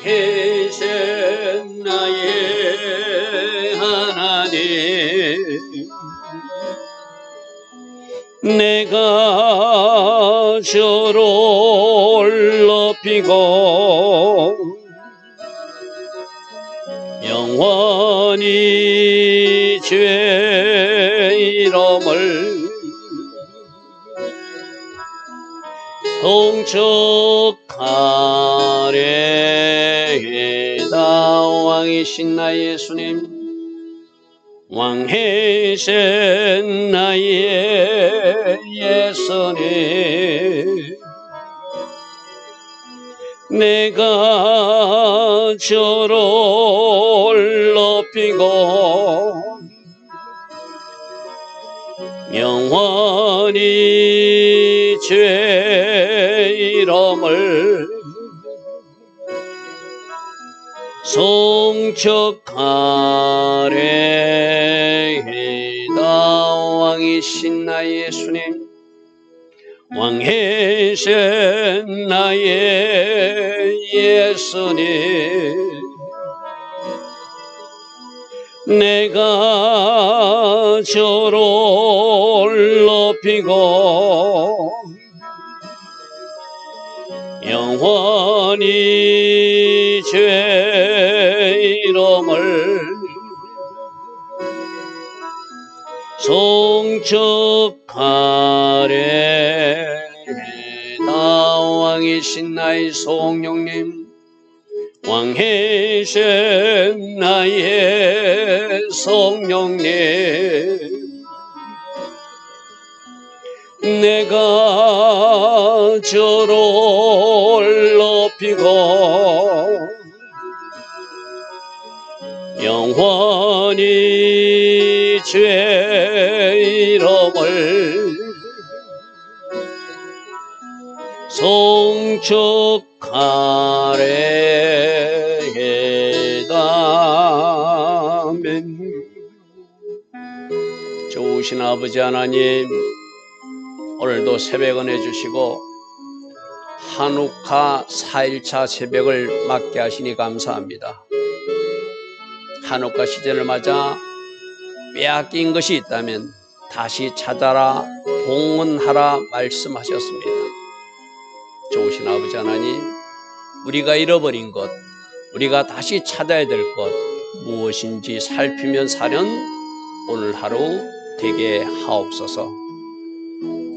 왕이신 나의 하나님, 내가 주를 높이고 영원히 주의 이름을 송축하리이다. 왕이신 나의 예수님, 왕이신 나의 예수님, 내가 주를 높이고 영원히 주의 이름을 송축하리이다. 왕이신 나의 예수님, 왕이신 나의 예수님, 내가 주를 높이고 영원히 주의 이름을 송축하리이다. 왕이신 나의 성령님, 왕이신 나의 성령님, 내가 주를 높이고 영원히 주의 이름을 송축하리이다. 아멘. 좋으신 아버지 하나님, 오늘도 새벽 은혜 주시고 한우카 4일차 새벽을 맞게 하시니 감사합니다. 한우카 시즌을 맞아 빼앗긴 것이 있다면 다시 찾아라, 봉헌하라 말씀하셨습니다. 좋으신 아버지 하나님, 우리가 잃어버린 것, 우리가 다시 찾아야 될 것 무엇인지 살피면 사는 오늘 하루 되게 하옵소서.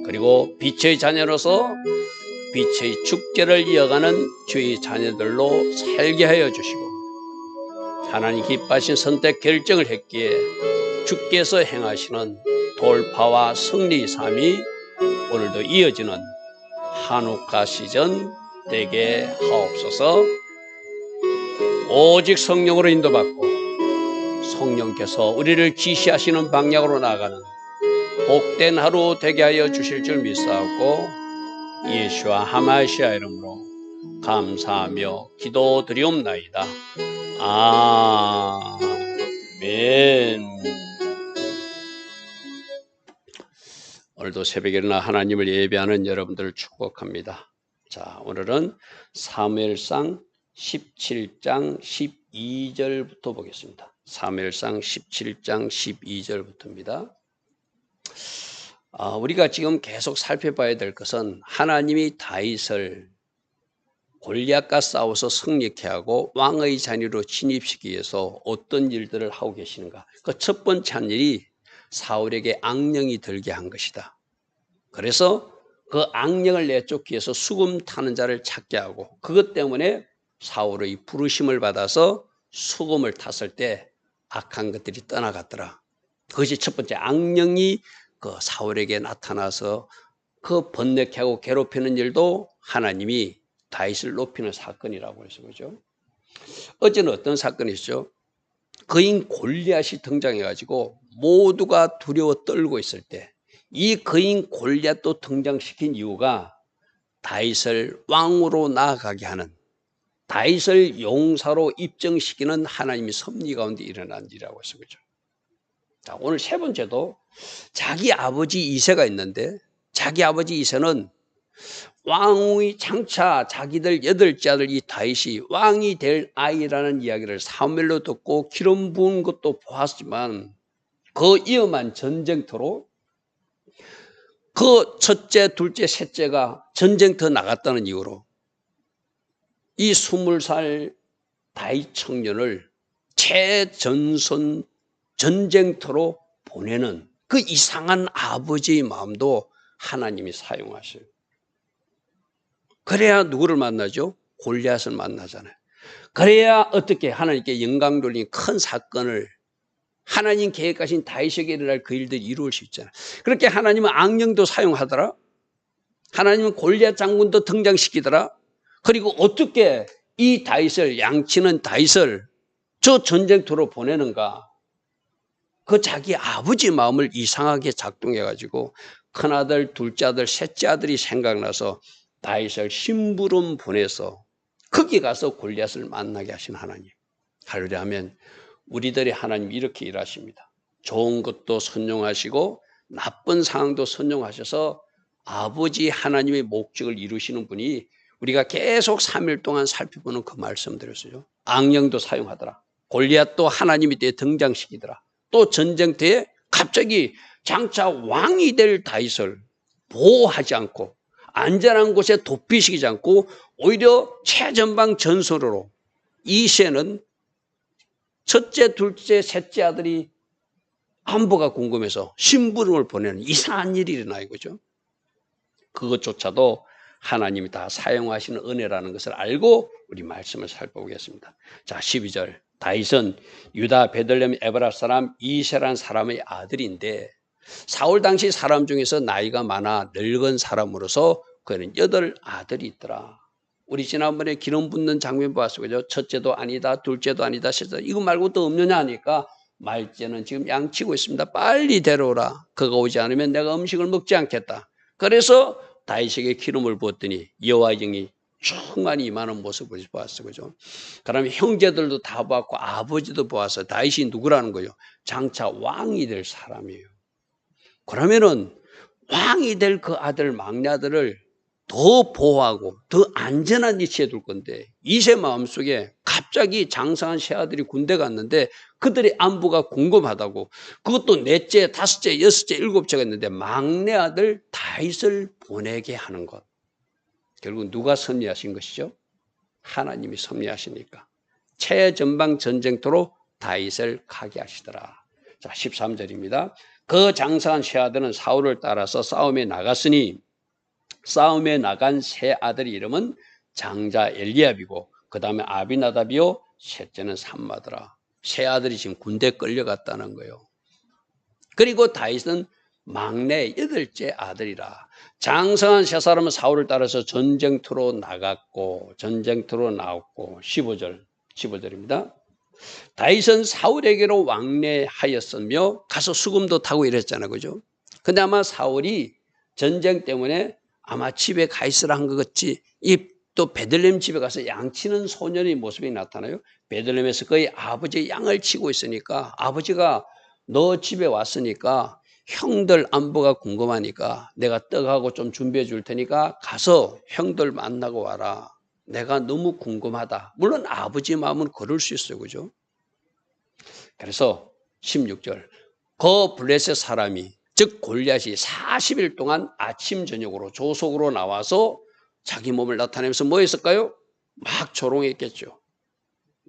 그리고 빛의 자녀로서 빛의 축제를 이어가는 주의 자녀들로 살게 하여 주시고, 하나님 기뻐하신 선택 결정을 했기에 주께서 행하시는 돌파와 승리의 삶이 오늘도 이어지는 한우카 시즌 되게 하옵소서. 오직 성령으로 인도받고 성령께서 우리를 지시하시는 방향으로 나아가는 복된 하루 되게 하여 주실 줄 믿사옵고 예수와 하마시아 이름으로 감사하며 기도드리옵나이다. 아멘. 오늘도 새벽에 일어나 하나님을 예배하는 여러분들을 축복합니다. 자, 오늘은 사무엘상 17장 12절부터 보겠습니다. 사무엘상 17장 12절부터입니다. 우리가 지금 계속 살펴봐야 될 것은 하나님이 다윗을 골리앗과 싸워서 승리케 하고 왕의 자리로 진입시키기 위해서 어떤 일들을 하고 계시는가. 그 첫 번째 한 일이 사울에게 악령이 들게 한 것이다. 그래서 그 악령을 내쫓기 위해서 수금 타는 자를 찾게 하고, 그것 때문에 사울의 부르심을 받아서 수금을 탔을 때 악한 것들이 떠나갔더라. 그것이 첫 번째, 악령이 그 사울에게 나타나서 그 번뇌케 하고 괴롭히는 일도 하나님이 다윗을 높이는 사건이라고 해서 그죠. 어제는 어떤 사건이죠? 거인 골리앗이 등장해가지고 모두가 두려워 떨고 있을 때 이 거인 골리앗도 등장시킨 이유가 다윗을 왕으로 나아가게 하는, 다윗을 용사로 입증시키는 하나님의 섭리 가운데 일어난 일이라고 해서 그죠. 자, 오늘 세 번째도 자기 아버지 이새가 있는데, 자기 아버지 이새는 왕이 장차 자기들 8째 아들 이 다윗이 왕이 될 아이라는 이야기를 사무엘로 듣고 기름 부은 것도 보았지만 그 위험한 전쟁터로 그 첫째, 둘째, 셋째가 전쟁터 나갔다는 이유로 이 20살 다윗 청년을 최전선 전쟁터로 보내는 그 이상한 아버지의 마음도 하나님이 사용하셔요. 그래야 누구를 만나죠? 골리앗을 만나잖아요. 그래야 어떻게 하나님께 영광 돌리는 큰 사건을 하나님 계획하신 다윗에게 일어날 그 일들을 이루을 수 있잖아요. 그렇게 하나님은 악령도 사용하더라. 하나님은 골리앗 장군도 등장시키더라. 그리고 어떻게 이 다윗을 양치는 다윗을 저 전쟁터로 보내는가? 그 자기 아버지 마음을 이상하게 작동해가지고 큰아들, 둘째 아들, 셋째 아들이 생각나서 다윗을 심부름 보내서 거기 가서 골리앗을 만나게 하신 하나님. 할렐루야 하면 우리들의 하나님 이렇게 일하십니다. 좋은 것도 선용하시고 나쁜 상황도 선용하셔서 아버지 하나님의 목적을 이루시는 분이 우리가 계속 3일 동안 살펴보는 그 말씀드렸어요. 악령도 사용하더라. 골리앗도 하나님이 때 등장시키더라. 또 전쟁터에 갑자기 장차 왕이 될 다윗을 보호하지 않고 안전한 곳에 도피시키지 않고 오히려 최전방 전선으로 이새는 첫째, 둘째, 셋째 아들이 안부가 궁금해서 심부름을 보내는 이상한 일이 일어나 이거죠. 그것조차도 하나님이 다 사용하시는 은혜라는 것을 알고 우리 말씀을 살펴보겠습니다. 자, 12절. 다윗은 유다 베들레헴 에브라 사람 이새라는 사람의 아들인데 사울 당시 사람 중에서 나이가 많아 늙은 사람으로서 그는 8 아들이 있더라. 우리 지난번에 기름 붓는 장면 봤어요. 그죠? 첫째도 아니다, 둘째도 아니다, 셋째. 이거 말고 또 없느냐 하니까 말째는 지금 양치고 있습니다. 빨리 데려오라. 그가 오지 않으면 내가 음식을 먹지 않겠다. 그래서 다윗에게 기름을 부었더니 여호와의 영이 충만히 임하는 모습을 보았어요. 그죠? 그러면 형제들도 다 보았고 아버지도 보아서 다윗이 누구라는 거예요? 장차 왕이 될 사람이에요. 그러면은 왕이 될 그 아들 막내 아들을 더 보호하고 더 안전한 위치에 둘 건데 이새 마음속에 갑자기 장성한 새 아들이 군대 갔는데 그들의 안부가 궁금하다고 그것도 넷째, 다섯째, 여섯째, 일곱째가 있는데 막내 아들 다윗을 보내게 하는 것. 결국 누가 섭리하신 것이죠? 하나님이 섭리하시니까 최전방 전쟁터로 다윗을 가게 하시더라. 자, 13절입니다. 그 장성한 새 아들은 사울을 따라서 싸움에 나갔으니 싸움에 나간 세 아들의 이름은 장자 엘리압이고 그 다음에 아비나답이요 셋째는 삼마더라. 세 아들이 지금 군대에 끌려갔다는 거예요. 그리고 다윗은 막내 8째 아들이라. 장성한 세 사람은 사울을 따라서 전쟁터로 나갔고 전쟁터로 나왔고 15절입니다. 다윗은 사울에게로 왕래하였으며 가서 수금도 타고 이랬잖아요. 그죠? 근데 아마 사울이 전쟁 때문에 아마 집에 가 있으라 한 것 같지. 또 베들레헴 집에 가서 양치는 소년의 모습이 나타나요. 베들레헴에서 거의 아버지의 양을 치고 있으니까 아버지가 너 집에 왔으니까 형들 안부가 궁금하니까 내가 떡하고 좀 준비해 줄 테니까 가서 형들 만나고 와라. 내가 너무 궁금하다. 물론 아버지 마음은 그럴 수 있어요. 그죠? 그래서 16절. 그 블레셋 사람이 즉 골리앗이 40일 동안 아침 저녁으로 조속으로 나와서 자기 몸을 나타내면서 뭐 했을까요? 막 조롱했겠죠.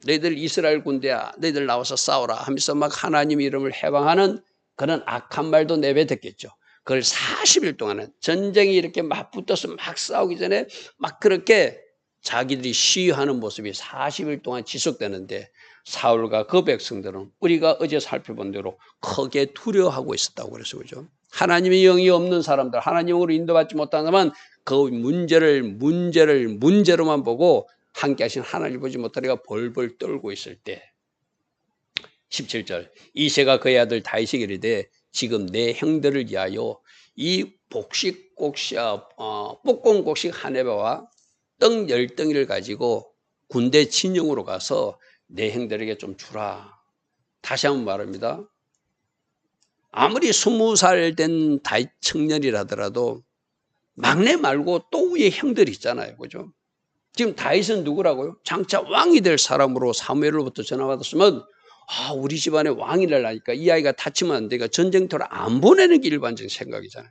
너희들 이스라엘 군대야, 너희들 나와서 싸워라 하면서 막 하나님 이름을 해방하는 그런 악한 말도 내뱉었겠죠. 그걸 40일 동안은 전쟁이 이렇게 막 붙어서 막 싸우기 전에 막 그렇게 자기들이 시위하는 모습이 40일 동안 지속되는데 사울과 그 백성들은 우리가 어제 살펴본 대로 크게 두려워하고 있었다고 그래서 그죠. 하나님의 영이 없는 사람들, 하나님으로 인도받지 못하는 사람은 그 문제로만 보고 함께 하신 하나님을 보지 못하리가 벌벌 떨고 있을 때 17절 이새가 그의 아들 다윗에게 이르되 지금 내 형들을 위하여 이 볶음곡식 한 해바와 떡 10덩이를 가지고 군대 진영으로 가서 내 형들에게 좀 주라. 다시 한번 말합니다. 아무리 20살 된 다윗 청년이라더라도 막내 말고 또 위에 형들이 있잖아요. 그죠? 지금 다윗은 누구라고요? 장차 왕이 될 사람으로 사무엘로부터 전화받았으면 우리 집안에 왕이 되려니까 이 아이가 다치면 안 되니까 전쟁터를 안 보내는 게 일반적인 생각이잖아요.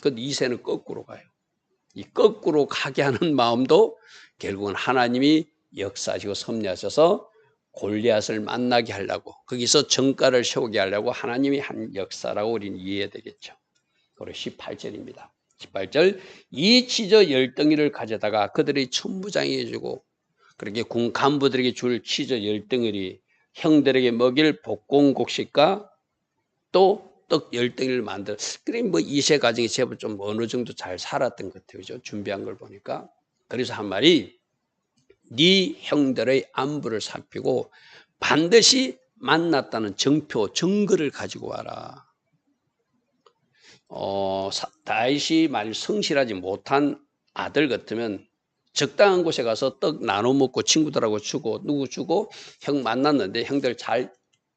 근데 이새는 거꾸로 가요. 이 거꾸로 가게 하는 마음도 결국은 하나님이 역사하시고 섭리하셔서 골리앗을 만나게 하려고, 거기서 정가를 세우게 하려고 하나님이 한 역사라고 우리는 이해해야 되겠죠. 그리고 18절입니다. 18절, 이 치저 열덩이를 가져다가 그들의 천부장에게 주고, 그렇게 군 간부들에게 줄 치저 열덩이를 형들에게 먹일 볶음곡식과 또 떡 열덩이를 만들. 그래 뭐 이세 가정이 제법 좀 어느 정도 잘 살았던 것 같아요. 그죠? 준비한 걸 보니까. 그래서 한 말이, 네 형들의 안부를 살피고 반드시 만났다는 정표, 증거를 가지고 와라. 다윗이 만일 성실하지 못한 아들 같으면 적당한 곳에 가서 떡 나눠 먹고 친구들하고 주고 누구 주고 형 만났는데 형들 잘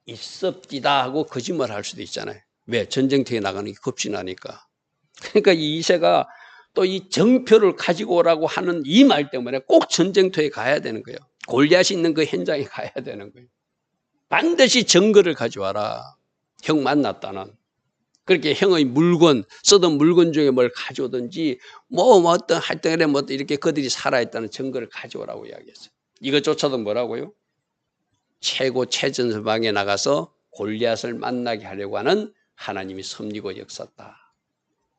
있었디다 하고 거짓말 할 수도 있잖아요. 왜? 전쟁터에 나가는 게 겁진하니까. 그러니까 이 이새가 또 이 정표를 가지고 오라고 하는 이 말 때문에 꼭 전쟁터에 가야 되는 거예요. 골리앗이 있는 그 현장에 가야 되는 거예요. 반드시 증거를 가져와라. 형 만났다는. 그렇게 형의 물건, 쓰던 물건 중에 뭘 가져오든지 뭐 어떤 할등에 뭐 이렇게 그들이 살아있다는 증거를 가져오라고 이야기했어요. 이것조차도 뭐라고요? 최고 최전선방에 나가서 골리앗을 만나게 하려고 하는 하나님이 섭리고 역사다.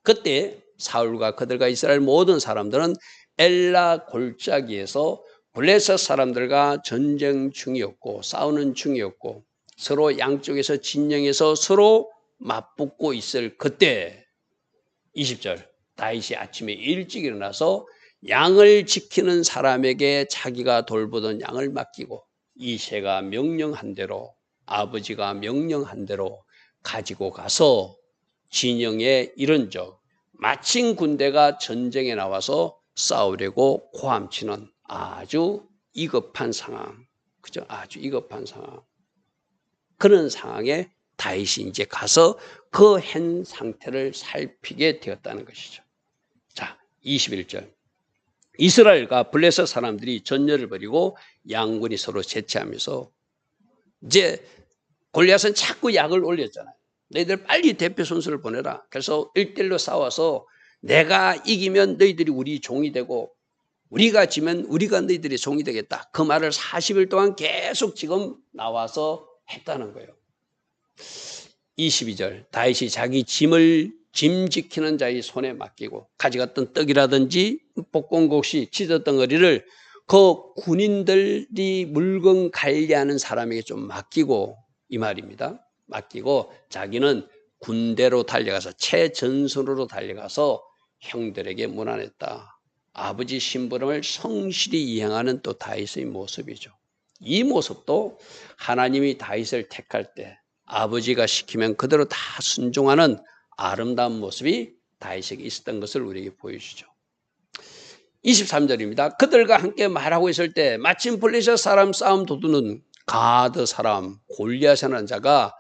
그때 사울과 그들과 이스라엘 모든 사람들은 엘라 골짜기에서 블레셋 사람들과 전쟁 중이었고 싸우는 중이었고 서로 양쪽에서 진영에서 서로 맞붙고 있을 그때 20절, 다윗이 아침에 일찍 일어나서 양을 지키는 사람에게 자기가 돌보던 양을 맡기고 이새가 명령한 대로, 아버지가 명령한 대로 가지고 가서 진영에 이른 적, 마침 군대가 전쟁에 나와서 싸우려고 고함치는 아주 위급한 상황. 그죠? 아주 위급한 상황. 그런 상황에 다윗이 이제 가서 그 현 상태를 살피게 되었다는 것이죠. 자, 21절. 이스라엘과 블레셋 사람들이 전열을 벌이고 양군이 서로 제치하면서 이제 골리앗은 자꾸 약을 올렸잖아요. 너희들 빨리 대표 선수를 보내라. 그래서 1대1로 싸워서 내가 이기면 너희들이 우리 종이 되고 우리가 지면 우리가 너희들이 종이 되겠다. 그 말을 40일 동안 계속 지금 나와서 했다는 거예요. 22절, 다윗이 자기 짐 지키는 자의 손에 맡기고 가져갔던 떡이라든지 볶음국시, 치즈덩어리를 그 군인들이 물건 관리하는 사람에게 좀 맡기고, 이 말입니다. 맡기고 자기는 군대로 달려가서 최전선으로 달려가서 형들에게 문안했다. 아버지 심부름을 성실히 이행하는 또 다윗의 모습이죠. 이 모습도 하나님이 다윗을 택할 때 아버지가 시키면 그대로 다 순종하는 아름다운 모습이 다윗에게 있었던 것을 우리에게 보여주죠. 23절입니다. 그들과 함께 말하고 있을 때 마침 블레셋 사람 싸움 도두는 가드 사람 골리앗이라는 자가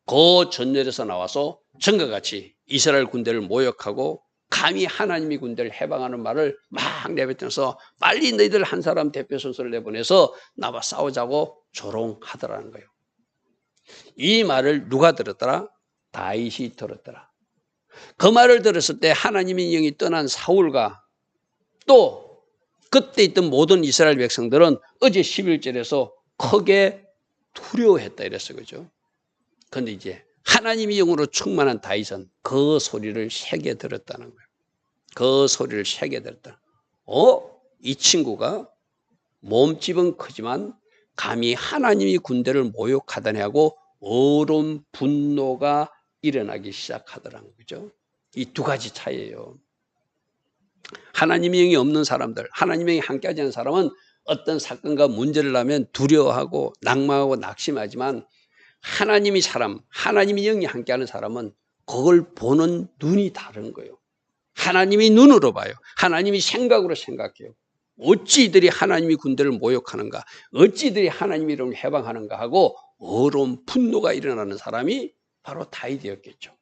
그 전열에서 나와서 전과같이 이스라엘 군대를 모욕하고 감히 하나님이 군대를 해방하는 말을 막 내뱉으면서 빨리 너희들 한 사람 대표 선수를 내보내서 나와 싸우자고 조롱하더라는 거예요. 이 말을 누가 들었더라? 다윗이 들었더라. 그 말을 들었을 때 하나님의 영이 떠난 사울과 또 그때 있던 모든 이스라엘 백성들은 어제 11절에서 크게 두려워했다 이랬어요. 그죠? 그런데 이제 하나님의 영으로 충만한 다윗은 그 소리를 세게 들었다는 거예요. 그 소리를 세게 들었다. 이 친구가 몸집은 크지만 감히 하나님이 군대를 모욕하다니 하고 어려운 분노가 일어나기 시작하더라는 거죠. 이 두 가지 차이예요. 하나님의 영이 없는 사람들, 하나님의 영이 함께하지 않는 사람은 어떤 사건과 문제를 하면 두려워하고 낙망하고 낙심하지만 하나님의 사람, 하나님의 영이 함께하는 사람은 그걸 보는 눈이 다른 거예요. 하나님이 눈으로 봐요. 하나님이 생각으로 생각해요. 어찌 이들이 하나님의 군대를 모욕하는가, 어찌 이들이 하나님의 이름을 해방하는가 하고 어려운 분노가 일어나는 사람이 바로 다윗이었겠죠.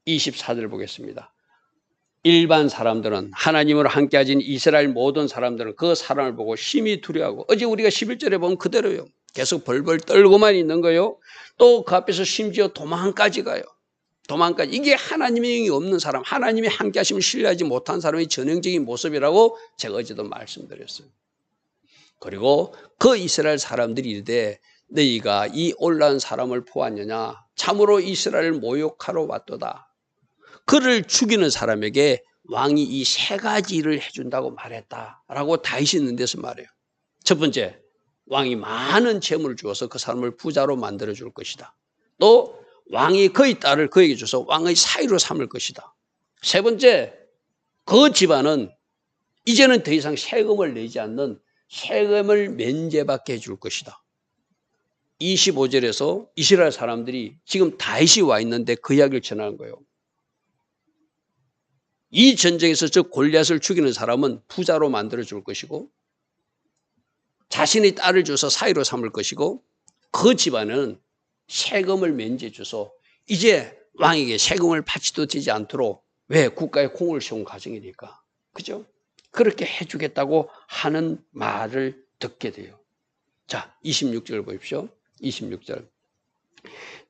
24절 보겠습니다. 일반 사람들은 하나님으로 함께하진 이스라엘 모든 사람들은 그 사람을 보고 심히 두려워하고 어제 우리가 11절에 보면 그대로요. 계속 벌벌 떨고만 있는 거요. 또 그 앞에서 심지어 도망까지 가요. 도망까지. 이게 하나님의 영이 없는 사람, 하나님이 함께하심을 신뢰하지 못한 사람의 전형적인 모습이라고 제가 어제도 말씀드렸어요. 그리고 그 이스라엘 사람들이 이르되 너희가 이 올라온 사람을 보았느냐? 참으로 이스라엘을 모욕하러 왔도다. 그를 죽이는 사람에게 왕이 이 세 가지 일을 해준다고 말했다라고 다윗이 있는 데서 말해요. 첫 번째, 왕이 많은 재물을 주어서 그 사람을 부자로 만들어줄 것이다. 또 왕이 그의 딸을 그에게 줘서 왕의 사위로 삼을 것이다. 세 번째, 그 집안은 이제는 더 이상 세금을 내지 않는 세금을 면제받게 해줄 것이다. 25절에서 이스라엘 사람들이 지금 다윗이 와 있는데 그 이야기를 전하는 거예요. 이 전쟁에서 저 골리앗을 죽이는 사람은 부자로 만들어줄 것이고 자신의 딸을 줘서 사위로 삼을 것이고 그 집안은 세금을 면제해 줘서 이제 왕에게 세금을 바치도 되지 않도록 왜 국가에 공을 세운 가정이니까 그죠? 그렇게 해주겠다고 하는 말을 듣게 돼요. 자, 26절 보십시오. 26절.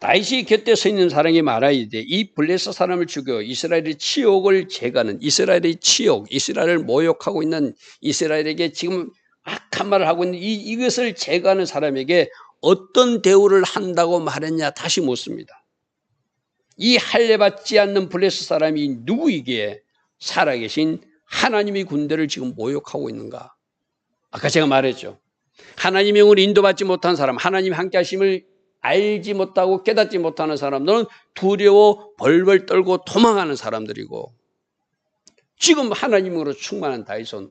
다윗이 곁에 서 있는 사람이 말하이되 이 블레셋 사람을 죽여 이스라엘의 치욕을 제거하는 이스라엘의 치욕, 이스라엘을 모욕하고 있는 이스라엘에게 지금 악한 말을 하고 있는 이것을 제거하는 사람에게 어떤 대우를 한다고 말했냐 다시 묻습니다. 이 할례받지 않는 블레셋 사람이 누구이기에 살아계신 하나님의 군대를 지금 모욕하고 있는가? 아까 제가 말했죠. 하나님의 영으로 인도받지 못한 사람, 하나님 함께 하심을 알지 못하고 깨닫지 못하는 사람들은 두려워 벌벌 떨고 도망하는 사람들이고 지금 하나님으로 충만한 다윗은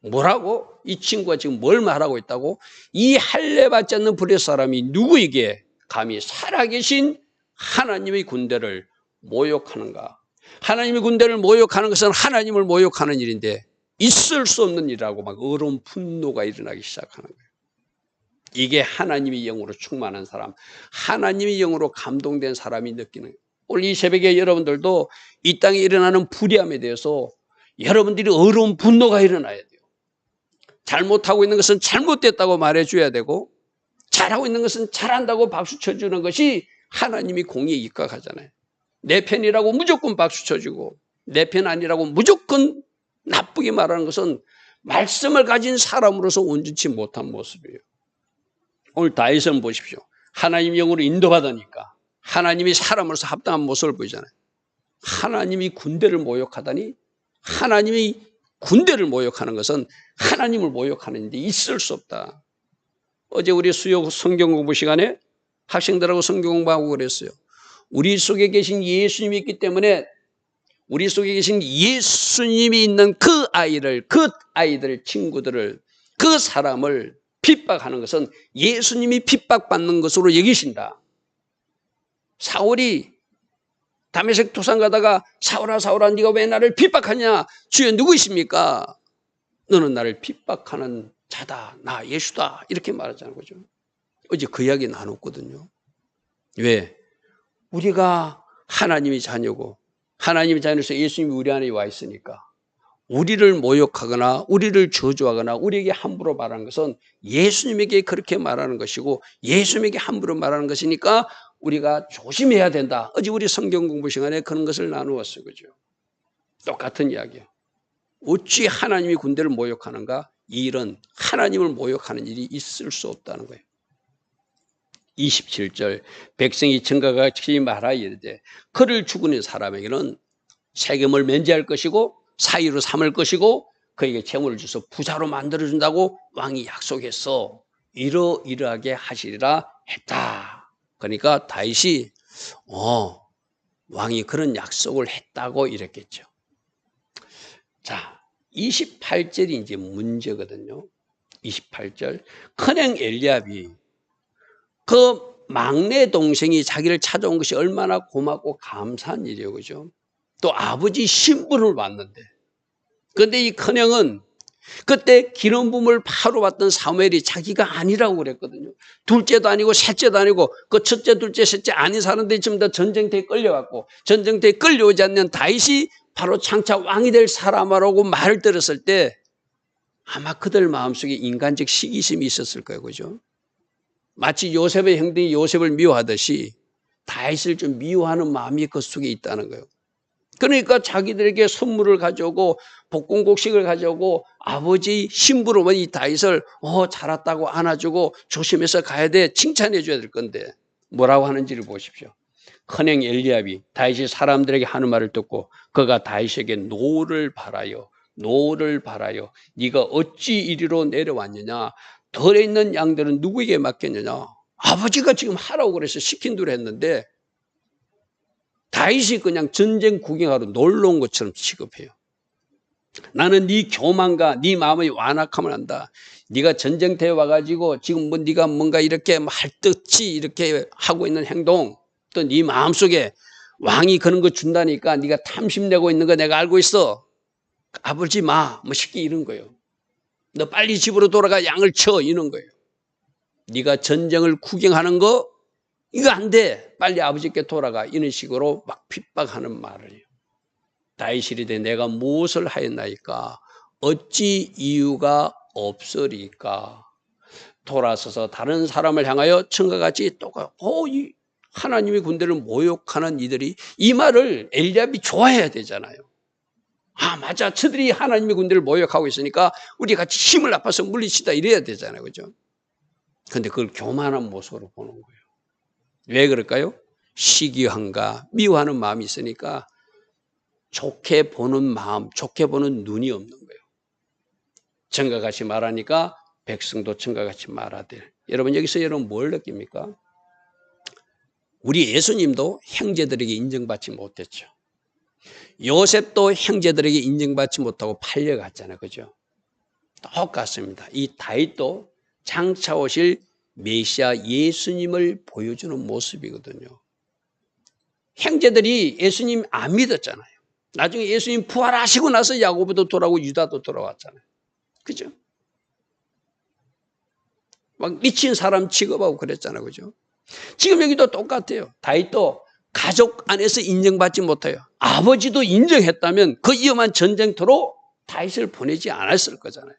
뭐라고? 이 친구가 지금 뭘 말하고 있다고? 이 할례받지 않는 블레셋 사람이 누구에게 감히 살아계신 하나님의 군대를 모욕하는가? 하나님의 군대를 모욕하는 것은 하나님을 모욕하는 일인데 있을 수 없는 일이라고 막 어려운 분노가 일어나기 시작하는 거예요. 이게 하나님의 영으로 충만한 사람, 하나님의 영으로 감동된 사람이 느끼는 거예요. 오늘 이 새벽에 여러분들도 이 땅에 일어나는 불의함에 대해서 여러분들이 어려운 분노가 일어나야 돼요. 잘못하고 있는 것은 잘못됐다고 말해줘야 되고 잘하고 있는 것은 잘한다고 박수 쳐주는 것이 하나님이 공의에 입각하잖아요. 내 편이라고 무조건 박수 쳐주고 내 편 아니라고 무조건 나쁘게 말하는 것은 말씀을 가진 사람으로서 온전치 못한 모습이에요. 오늘 다윗은 보십시오. 하나님 영으로 인도받으니까 하나님이 사람으로서 합당한 모습을 보이잖아요. 하나님이 군대를 모욕하다니 하나님이 군대를 모욕하는 것은 하나님을 모욕하는 일이 있을 수 없다. 어제 우리 수요 성경 공부 시간에 학생들하고 성경 공부하고 그랬어요. 우리 속에 계신 예수님이 있기 때문에 우리 속에 계신 예수님이 있는 그 아이들, 친구들을, 그 사람을 핍박하는 것은 예수님이 핍박받는 것으로 여기신다. 사울이 다메섹 도상 가다가 사울아 네가 왜 나를 핍박하냐? 주여 누구십니까? 너는 나를 핍박하는 자다. 나 예수다. 이렇게 말하잖아요. 그죠? 어제 그 이야기 나눴거든요. 왜? 우리가 하나님의 자녀고 하나님의 자녀로서 예수님이 우리 안에 와 있으니까 우리를 모욕하거나 우리를 저주하거나 우리에게 함부로 말하는 것은 예수님에게 그렇게 말하는 것이고 예수님에게 함부로 말하는 것이니까 우리가 조심해야 된다. 어제 우리 성경 공부 시간에 그런 것을 나누었어요. 그죠? 똑같은 이야기예요. 어찌 하나님이 군대를 모욕하는가? 이 일은 하나님을 모욕하는 일이 있을 수 없다는 거예요. 27절 백성이 전과 같이 말하이르되 그를 죽이는 사람에게는 세금을 면제할 것이고 사위로 삼을 것이고 그에게 재물을 줘서 부자로 만들어준다고 왕이 약속했어. 이러이러하게 하시리라 했다. 그러니까 다윗이 왕이 그런 약속을 했다고 이랬겠죠. 자, 28절이 이제 문제거든요. 28절 큰형 엘리압이 그 막내 동생이 자기를 찾아온 것이 얼마나 고맙고 감사한 일이에요. 그죠? 또 아버지 신분을 왔는데 그런데 이 큰형은 그때 기름 부음을 파러 왔던 사무엘이 자기가 아니라고 그랬거든요. 둘째도 아니고 셋째도 아니고 그 첫째, 둘째, 셋째 아닌 사람들이 지금 다 전쟁터에 끌려왔고 전쟁터에 끌려오지 않는 다윗이 바로 장차 왕이 될 사람이라고 말을 들었을 때 아마 그들 마음속에 인간적 시기심이 있었을 거예요. 그죠? 마치 요셉의 형들이 요셉을 미워하듯이 다윗을 좀 미워하는 마음이 그 속에 있다는 거예요. 그러니까 자기들에게 선물을 가져오고 복공곡식을 가져오고 아버지 신부로 이 다윗을 잘 왔다고 안아주고 조심해서 가야 돼, 칭찬해 줘야 될 건데 뭐라고 하는지를 보십시오. 큰형 엘리압이 다윗이 사람들에게 하는 말을 듣고 그가 다윗에게 노를 바라요. 노를 바라요. 네가 어찌 이리로 내려왔느냐. 덜에 있는 양들은 누구에게 맡겼느냐. 아버지가 지금 하라고 그래서 시킨 대로 했는데 다윗이 그냥 전쟁 구경하러 놀러 온 것처럼 취급해요. 나는 네 교만과 네 마음의 완악함을 안다. 네가 전쟁터에 와가지고 지금 네가 뭔가 이렇게 할듯이 이렇게 하고 있는 행동, 또 네 마음속에 왕이 그런 거 준다니까 네가 탐심내고 있는 거 내가 알고 있어. 아버지 마, 쉽게 이런 거예요. 너 빨리 집으로 돌아가 양을 쳐, 이런 거예요. 네가 전쟁을 구경하는 거 이거 안 돼. 빨리 아버지께 돌아가. 이런 식으로 막 핍박하는 말을 해요. 다윗이 이르되 내가 무엇을 하였나이까? 어찌 이유가 없으리까? 돌아서서 다른 사람을 향하여 청과 같이 이 하나님의 군대를 모욕하는 이들이, 이 말을 엘리압이 좋아해야 되잖아요. 아, 맞아. 저들이 하나님의 군대를 모욕하고 있으니까 우리 같이 힘을 합해서 물리치다 이래야 되잖아요. 그죠? 근데 그걸 교만한 모습으로 보는 거예요. 왜 그럴까요? 시기함과 미워하는 마음이 있으니까 좋게 보는 마음, 좋게 보는 눈이 없는 거예요. 전과 같이 말하니까 백성도 전과 같이 말하되. 여러분 여기서 여러분 뭘 느낍니까? 우리 예수님도 형제들에게 인정받지 못했죠. 요셉도 형제들에게 인정받지 못하고 팔려갔잖아요. 그죠? 똑같습니다. 이 다윗도 장차 오실 메시아 예수님을 보여주는 모습이거든요. 형제들이 예수님 안 믿었잖아요. 나중에 예수님 부활하시고 나서 야고보도 돌아오고 유다도 돌아왔잖아요. 그죠? 막 미친 사람 취급하고 그랬잖아요. 그죠? 지금 여기도 똑같아요. 다윗도 가족 안에서 인정받지 못해요. 아버지도 인정했다면 그 위험한 전쟁터로 다윗을 보내지 않았을 거잖아요.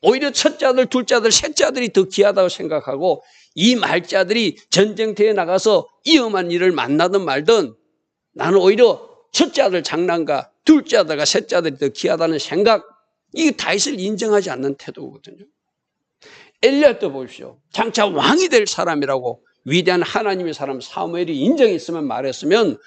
오히려 첫째 아들, 둘째 아들, 셋째 아들이 더 귀하다고 생각하고 이 말자들이 전쟁터에 나가서 위험한 일을 만나든 말든 나는 오히려 첫째 아들 장남과 둘째 아들과 셋째 아들이 더 귀하다는 생각, 이 다윗을 인정하지 않는 태도거든요. 엘리야도 보십시오. 장차 왕이 될 사람이라고 위대한 하나님의 사람 사무엘이 인정했으면 말했으면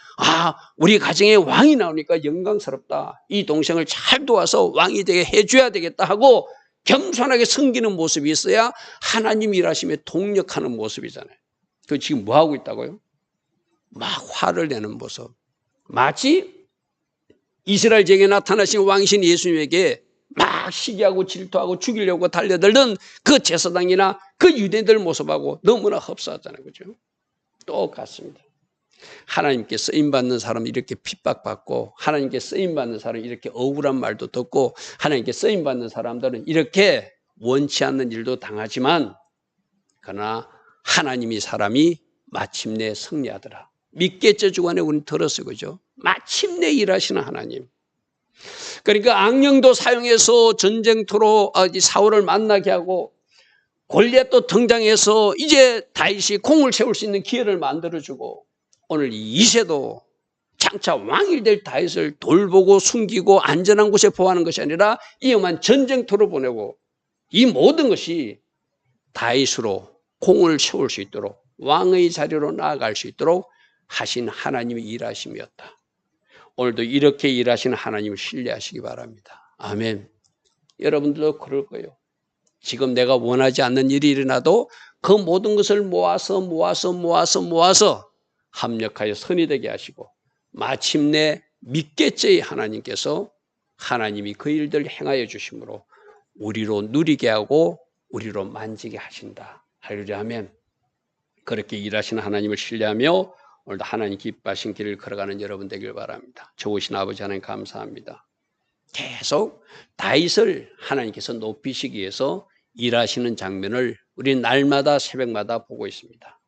우리 가정에 왕이 나오니까 영광스럽다. 이 동생을 잘 도와서 왕이 되게 해줘야 되겠다 하고 겸손하게 섬기는 모습이 있어야 하나님 일하심에 동력하는 모습이잖아요. 그 지금 뭐 하고 있다고요? 막 화를 내는 모습. 마치 이스라엘 제국에 나타나신 왕이신 예수님에게 막 시기하고 질투하고 죽이려고 달려들던 그 제사장이나 그 유대인들 모습하고 너무나 흡사하잖아요. 그죠? 똑같습니다. 하나님께 쓰임받는 사람은 이렇게 핍박받고, 하나님께 쓰임받는 사람은 이렇게 억울한 말도 듣고, 하나님께 쓰임받는 사람들은 이렇게 원치 않는 일도 당하지만, 그러나 하나님이 사람이 마침내 승리하더라. 믿겠죠 주간에 우리는 들었어요. 그죠? 마침내 일하시는 하나님. 그러니까 악령도 사용해서 전쟁터로 사울을 만나게 하고, 골리앗도 등장해서 이제 다윗이 공을 세울 수 있는 기회를 만들어주고, 오늘 이새도 장차 왕이 될 다윗을 돌보고 숨기고 안전한 곳에 보호하는 것이 아니라 위험한 전쟁터로 보내고, 이 모든 것이 다윗으로 공을 세울 수 있도록 왕의 자리로 나아갈 수 있도록 하신 하나님의 일하심이었다. 오늘도 이렇게 일하시는 하나님을 신뢰하시기 바랍니다. 아멘. 여러분들도 그럴 거예요. 지금 내가 원하지 않는 일이 일어나도 그 모든 것을 모아서 합력하여 선이 되게 하시고, 마침내 믿겠제의 하나님께서 하나님이 그 일들을 행하여 주심으로 우리로 누리게 하고 우리로 만지게 하신다. 할렐루야. 아멘. 그렇게 일하시는 하나님을 신뢰하며 오늘도 하나님 기뻐하신 길을 걸어가는 여러분 되길 바랍니다. 좋으신 아버지 하나님 감사합니다. 계속 다윗을 하나님께서 높이시기 위해서 일하시는 장면을 우리는 날마다 새벽마다 보고 있습니다.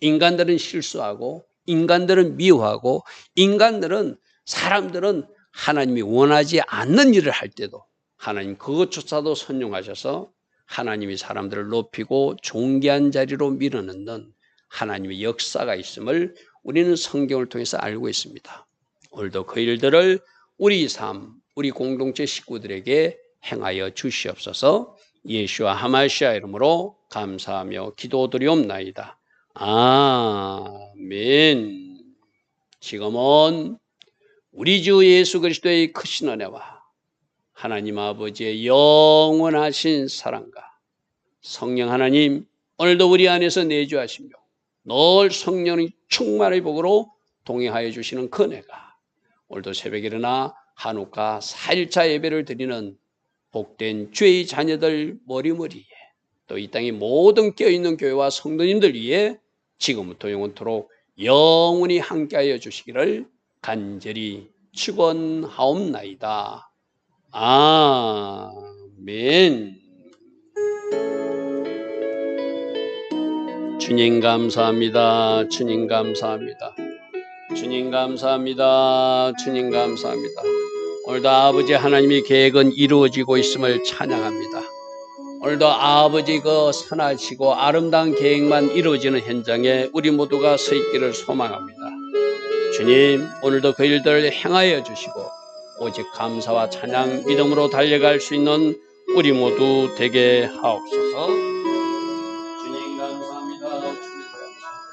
인간들은 실수하고, 인간들은 미워하고, 인간들은 사람들은 하나님이 원하지 않는 일을 할 때도 하나님 그것조차도 선용하셔서 하나님이 사람들을 높이고 존귀한 자리로 밀어넣는 하나님의 역사가 있음을 우리는 성경을 통해서 알고 있습니다. 오늘도 그 일들을 우리 삶, 우리 공동체 식구들에게 행하여 주시옵소서. 예수와 하마시아 이름으로 감사하며 기도드리옵나이다. 아멘. 지금은 우리 주 예수 그리스도의 크신 은혜와 하나님 아버지의 영원하신 사랑과 성령 하나님 오늘도 우리 안에서 내주하시며 늘 성령의 충만의 복으로 동행하여 주시는 그 은혜가 오늘도 새벽에 일어나 한우카 4일차 예배를 드리는 복된 주의 자녀들 머리머리에 또 이 땅의 모든 깨어있는 교회와 성도님들 위해 지금부터 영원토록 영원히 함께하여 주시기를 간절히 축원하옵나이다. 아멘. 주님 감사합니다. 주님 감사합니다. 주님 감사합니다. 주님 감사합니다. 오늘도 아버지 하나님의 계획은 이루어지고 있음을 찬양합니다. 오늘도 아버지 그 선하시고 아름다운 계획만 이루어지는 현장에 우리 모두가 서 있기를 소망합니다. 주님 오늘도 그 일들을 행하여 주시고 오직 감사와 찬양 믿음으로 달려갈 수 있는 우리 모두 되게 하옵소서. 주님 감사합니다. 주님 감사합니다.